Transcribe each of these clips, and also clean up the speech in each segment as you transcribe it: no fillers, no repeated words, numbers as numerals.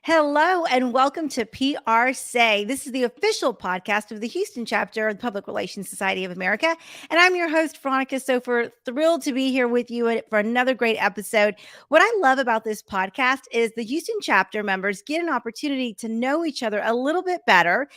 Hello and welcome to PRSay. This is the official podcast of the Houston chapter of the Public Relations Society of America. And I'm your host, Veronica Sofer, thrilled to be here with you for another great episode. What I love about this podcast is the Houston chapter members get an opportunity to know each other a little bit better,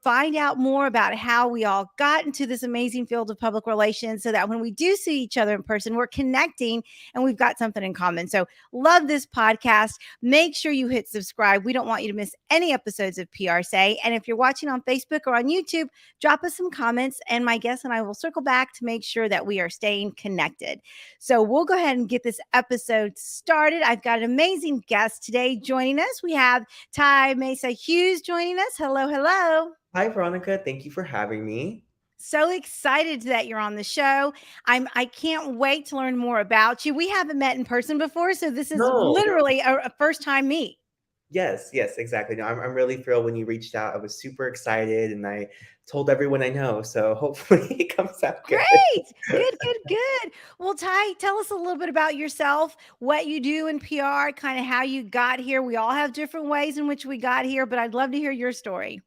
find out more about how we all got into this amazing field of public relations so that when we do see each other in person, we're connecting and we've got something in common. So love this podcast. Make sure you hit subscribe. We don't want you to miss any episodes of PRSay. And if you're watching on Facebook or on YouTube, drop us some comments and my guest and I will circle back to make sure that we are staying connected. So we'll go ahead and get this episode started. I've got an amazing guest today joining us. We have Ty Hughs joining us. Hello, hello. Hi, Veronica. Thank you for having me. So excited that you're on the show. I can't wait to learn more about you. We haven't met in person before, so this is literally a first time meet. Yes, exactly. No, I'm really thrilled when you reached out. I was super excited and I told everyone I know. So hopefully it comes out good. Great. Good. Well, Ty, tell us a little bit about yourself, what you do in PR, kind of how you got here. We all have different ways in which we got here, but I'd love to hear your story.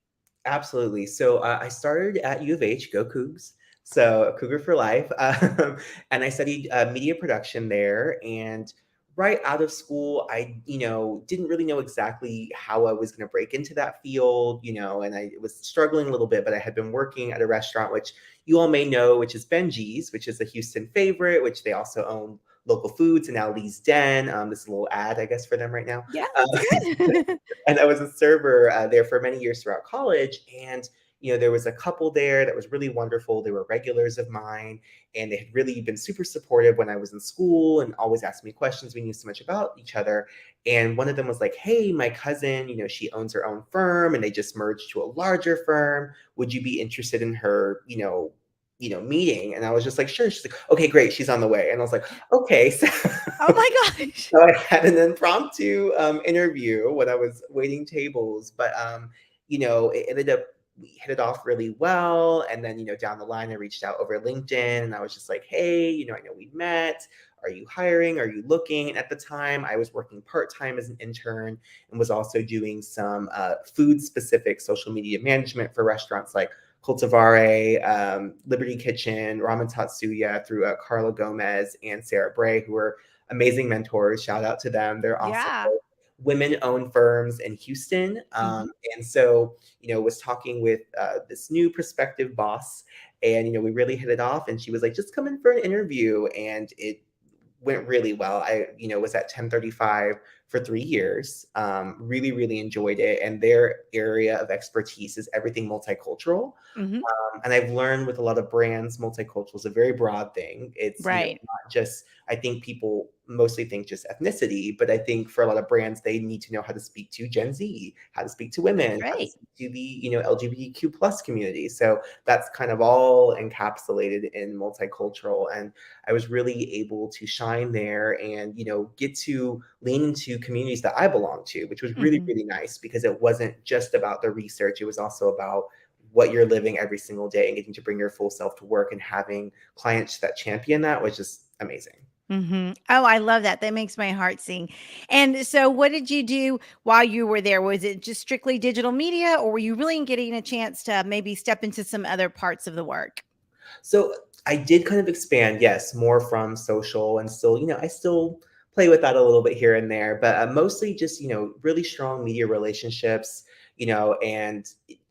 Absolutely. So I started at U of H, go Cougs. So Cougar for life. And I studied media production there. And right out of school, I, didn't really know exactly how I was going to break into that field, and I was struggling a little bit, but I had been working at a restaurant, which you all may know, which is Benji's, which is a Houston favorite, which they also own local foods and now Lee's Den. This is a little ad, I guess, for them right now. Yeah, good. And I was a server there for many years throughout college. And, there was a couple there that was really wonderful. They were regulars of mine and they had really been super supportive when I was in school and always asked me questions. We knew so much about each other. And one of them was like, hey, my cousin, she owns her own firm and they just merged to a larger firm. Would you be interested in her, meeting? And I was just like, sure. She's like, okay, great. She's on the way. And I was like, okay. So, oh my gosh. So I had an impromptu interview when I was waiting tables, but it ended up, we hit it off really well. And then, down the line, I reached out over LinkedIn and I was just like, hey, I know we met. Are you hiring? Are you looking? And at the time I was working part-time as an intern and was also doing some food specific social media management for restaurants like Cultivare, Liberty Kitchen, Ramen Tatsuya through Carla Gomez and Sarah Bray, who were amazing mentors. Shout out to them. They're also women-owned firms in Houston. And so, was talking with this new prospective boss and, we really hit it off and she was like, just come in for an interview. And it went really well. I, was at 1035 for 3 years, really, really enjoyed it. And their area of expertise is everything multicultural. And I've learned with a lot of brands, multicultural is a very broad thing. It's right. Not just, I think people mostly think just ethnicity, but I think for a lot of brands, they need to know how to speak to Gen Z, how to speak to women, how to speak to the, LGBTQ plus community. So that's kind of all encapsulated in multicultural. And I was really able to shine there and, get to lean into communities that I belong to, which was really, really nice because it wasn't just about the research. It was also about what you're living every single day and getting to bring your full self to work and having clients that champion that was just amazing. Oh, I love that. That makes my heart sing. And so what did you do while you were there? Was it just strictly digital media or were you really getting a chance to maybe step into some other parts of the work? So I did kind of expand, yes, more from social and still, I still play with that a little bit here and there, but mostly just, really strong media relationships, and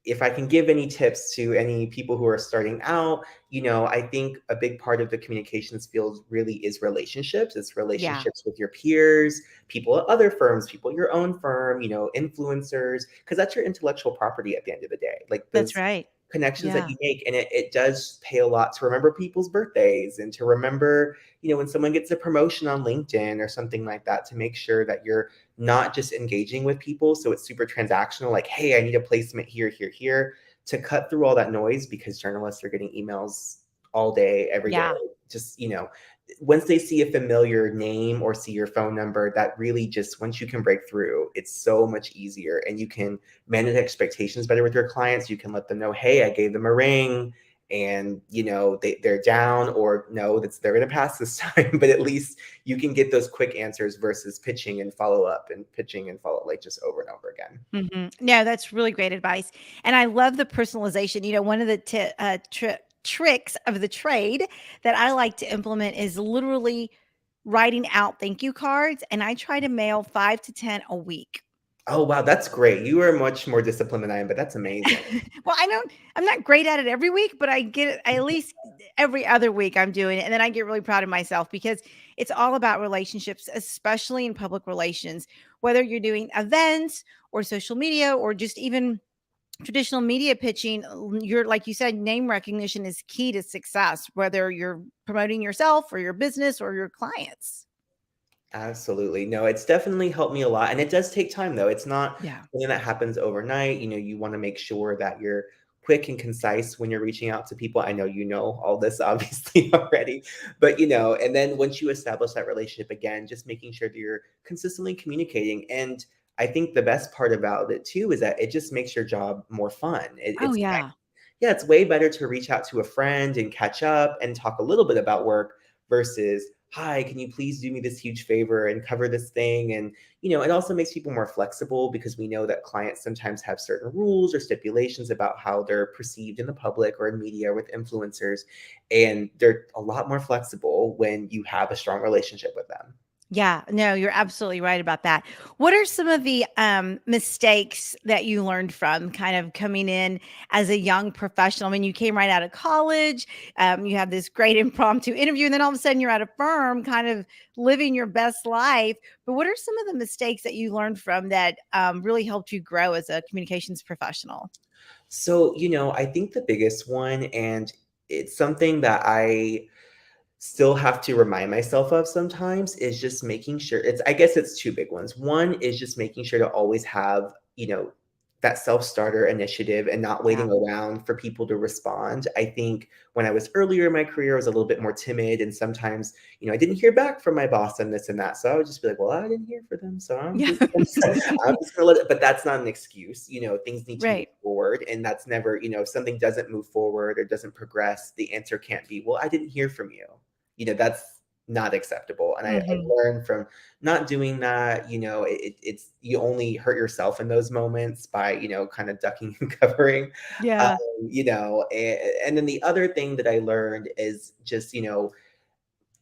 if I can give any tips to any people who are starting out, I think a big part of the communications field really is relationships. It's relationships with your peers, people at other firms, people at your own firm, influencers, because that's your intellectual property at the end of the day. Like that's right. Connections that you make. And it does pay a lot to remember people's birthdays and to remember, when someone gets a promotion on LinkedIn or something like that, to make sure that you're not just engaging with people. So it's super transactional, like, hey, I need a placement here, to cut through all that noise because journalists are getting emails all day, every day. Just, once they see a familiar name or see your phone number, that really just, once you can break through, it's so much easier and you can manage expectations better with your clients. You can let them know, hey, I gave them a ring and they're down, or no, they're going to pass this time, but at least you can get those quick answers versus pitching and follow up and pitching and follow, like, just over and over again. No, that's really great advice. And I love the personalization. One of the tricks of the trade that I like to implement is literally writing out thank you cards. And I try to mail 5 to 10 a week. Oh, wow, that's great. You are much more disciplined than I am, but that's amazing. Well, I'm not great at it every week, but I get it at least every other week I'm doing it. And then I get really proud of myself because it's all about relationships, especially in public relations, whether you're doing events or social media or just even traditional media pitching. You're, like you said, name recognition is key to success, whether you're promoting yourself or your business or your clients. Absolutely. No, it's definitely helped me a lot. And it does take time, though. It's not Yeah. something that happens overnight. You want to make sure that you're quick and concise when you're reaching out to people. I know you know all this obviously already, but and then once you establish that relationship again, just making sure that you're consistently communicating. And I think the best part about it too is that it just makes your job more fun. Oh, yeah. Yeah, it's way better to reach out to a friend and catch up and talk a little bit about work versus, hi, can you please do me this huge favor and cover this thing? And, it also makes people more flexible because we know that clients sometimes have certain rules or stipulations about how they're perceived in the public or in media with influencers. And they're a lot more flexible when you have a strong relationship with them. Yeah, no, you're absolutely right about that. What are some of the mistakes that you learned from kind of coming in as a young professional? I mean, you came right out of college, you have this great impromptu interview, and then all of a sudden you're at a firm kind of living your best life. But what are some of the mistakes that you learned from that really helped you grow as a communications professional? So, I think the biggest one, and it's something that I still have to remind myself of sometimes, is just making sure I guess it's two big ones. One is just making sure to always have, that self-starter initiative and not Yeah. waiting around for people to respond. I think when I was earlier in my career, I was a little bit more timid, and sometimes, I didn't hear back from my boss and this and that. So I would just be like, well, I didn't hear for them. So I'm Yeah. just I'm just gonna let it, but that's not an excuse. Things need to move Right. forward. And that's never, if something doesn't move forward or doesn't progress, the answer can't be, well, I didn't hear from you. That's not acceptable. And I Hmm. learned from not doing that. It's you only hurt yourself in those moments by, kind of ducking and covering. Um, Yeah. and then the other thing that I learned is just,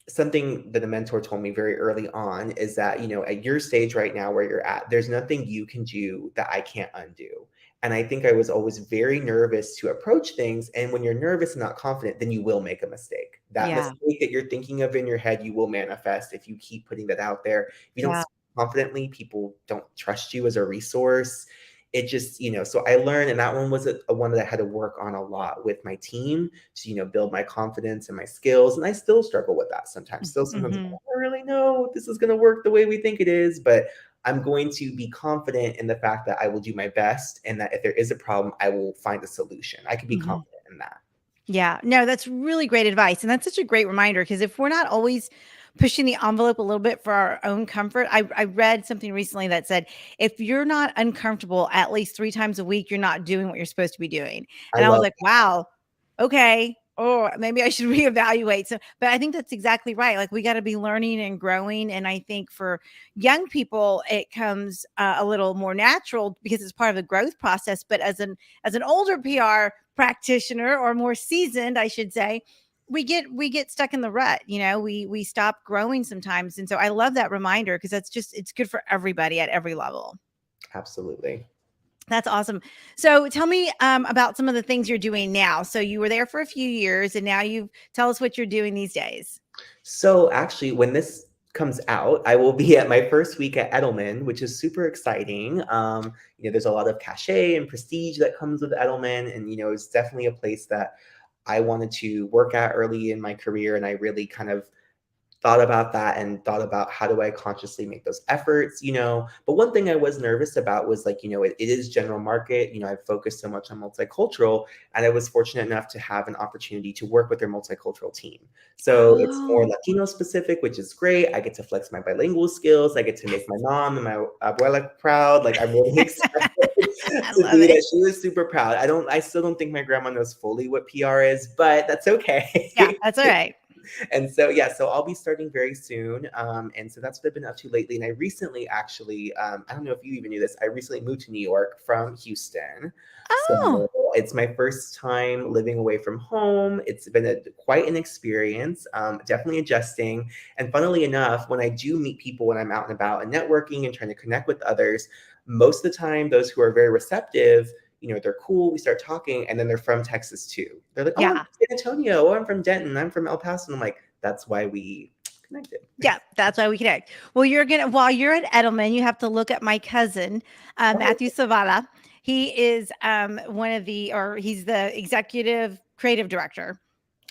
something that a mentor told me very early on is that, at your stage right now where you're at, there's nothing you can do that I can't undo. And I think I was always very nervous to approach things. And when you're nervous and not confident, then you will make a mistake. That Yeah. mistake that you're thinking of in your head, you will manifest if you keep putting that out there. If you don't Yeah. speak confidently, people don't trust you as a resource. It just, so I learned, and that one was a one that I had to work on a lot with my team to, build my confidence and my skills. And I still struggle with that sometimes. Still, sometimes I Hmm. don't really know if this is going to work the way we think it is, but I'm going to be confident in the fact that I will do my best, and that if there is a problem, I will find a solution. I can be Hmm. confident in that. Yeah, no, that's really great advice. And that's such a great reminder because if we're not always pushing the envelope a little bit for our own comfort, I read something recently that said, if you're not uncomfortable at least 3 times a week, you're not doing what you're supposed to be doing. I And I was love like, wow, okay. Oh, maybe I should reevaluate. So, but I think that's exactly right. Like we got to be learning and growing. And I think for young people, it comes a little more natural because it's part of the growth process. But as an older PR practitioner or more seasoned, I should say, we get stuck in the rut. We stop growing sometimes. And so I love that reminder because it's good for everybody at every level. absolutely. That's awesome. So tell me about some of the things you're doing now. So you were there for a few years and now you tell us what you're doing these days. So actually, when this comes out, I will be at my first week at Edelman, which is super exciting. There's a lot of cachet and prestige that comes with Edelman, and it's definitely a place that I wanted to work at early in my career, and I really kind of thought about that and thought about how do I consciously make those efforts. But one thing I was nervous about was like, it is general market. I've focused so much on multicultural, and I was fortunate enough to have an opportunity to work with their multicultural team. So it's more Oh, Latino specific, which is great. I get to flex my bilingual skills. I get to make my mom and my abuela proud. Like I'm really excited. I to love do it. that. She was super proud. I still don't think my grandma knows fully what PR is, but that's Yeah, okay. that's all right. And so yeah, so I'll be starting very soon, and so that's what I've been up to lately. And I recently actually, I don't know if you even knew this, I recently moved to New York from Houston. Oh, So it's my first time living away from home. It's been quite an experience, definitely adjusting. And funnily enough, when I do meet people when I'm out and about and networking and trying to connect with others, most of the time those who are very receptive, they're cool. We start talking, and then they're from Texas too. They're like, "Oh, I'm yeah. from San Antonio. Oh, I'm from Denton. I'm from El Paso." And I'm like, "That's why we connected." Yeah, that's why we connect. Well, while you're at Edelman, you have to look at my cousin, Oh, Matthew Savala. He is he's the executive creative director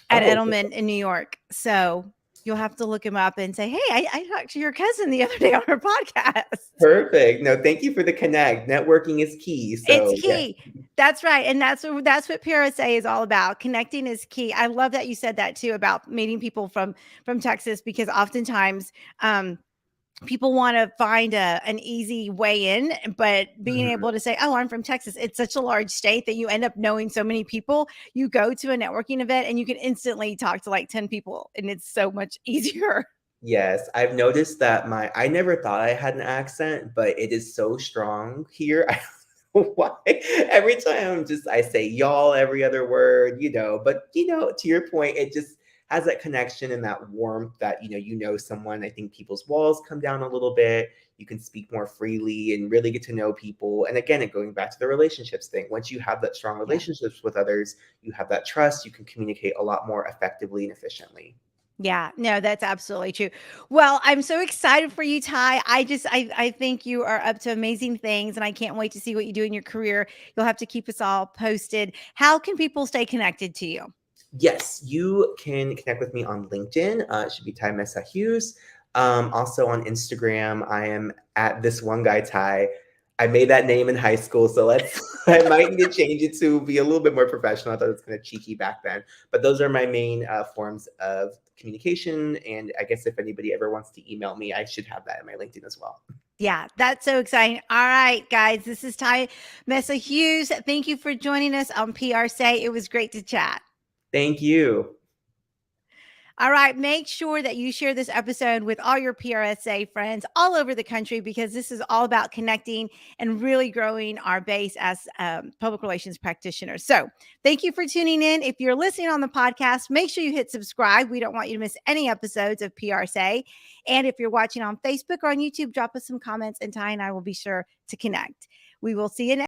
at oh, Edelman in New York. So you'll have to look him up and say, "Hey, I talked to your cousin the other day on her podcast." perfect. No, thank you for the connect. Networking is key. It's So yeah, key. That's right. And that's what PRSA is all about. Connecting is key. I love that you said that too about meeting people from Texas, because oftentimes people want to find an easy way in, but being mhm. able to say, "Oh, I'm from Texas," it's such a large state that you end up knowing so many people. You go to a networking event and you can instantly talk to like 10 people, and it's so much easier. Yes, I've noticed that I never thought I had an accent, but it is so strong here. I don't know why. Every time I say y'all every other word, but to your point, it just has that connection and that warmth that, someone. I think people's walls come down a little bit. You can speak more freely and really get to know people. And again, going back to the relationships thing, once you have that strong Yeah. relationships with others, you have that trust, you can communicate a lot more effectively and efficiently. Yeah, no, that's absolutely true. Well, I'm so excited for you, Ty. I think you are up to amazing things, and I can't wait to see what you do in your career. You'll have to keep us all posted. How can people stay connected to you? Yes, you can connect with me on LinkedIn. It should be Ty Hughes. Also on Instagram, I am at this one guy Ty. I made that name in high school, so I might need to change it to be a little bit more professional. I thought it was kind of cheeky back then, but those are my main forms of communication. And I guess if anybody ever wants to email me, I should have that in my LinkedIn as well. Yeah, that's so exciting. All right, guys, this is Ty Meza Hughes. Thank you for joining us on PRSay. It was great to chat. Thank you. All right, make sure that you share this episode with all your PRSA friends all over the country, because this is all about connecting and really growing our base as public relations practitioners. So, thank you for tuning in. If you're listening on the podcast, make sure you hit subscribe. We don't want you to miss any episodes of PRSA. And if you're watching on Facebook or on YouTube, drop us some comments, and Ty and I will be sure to connect. We will see you next.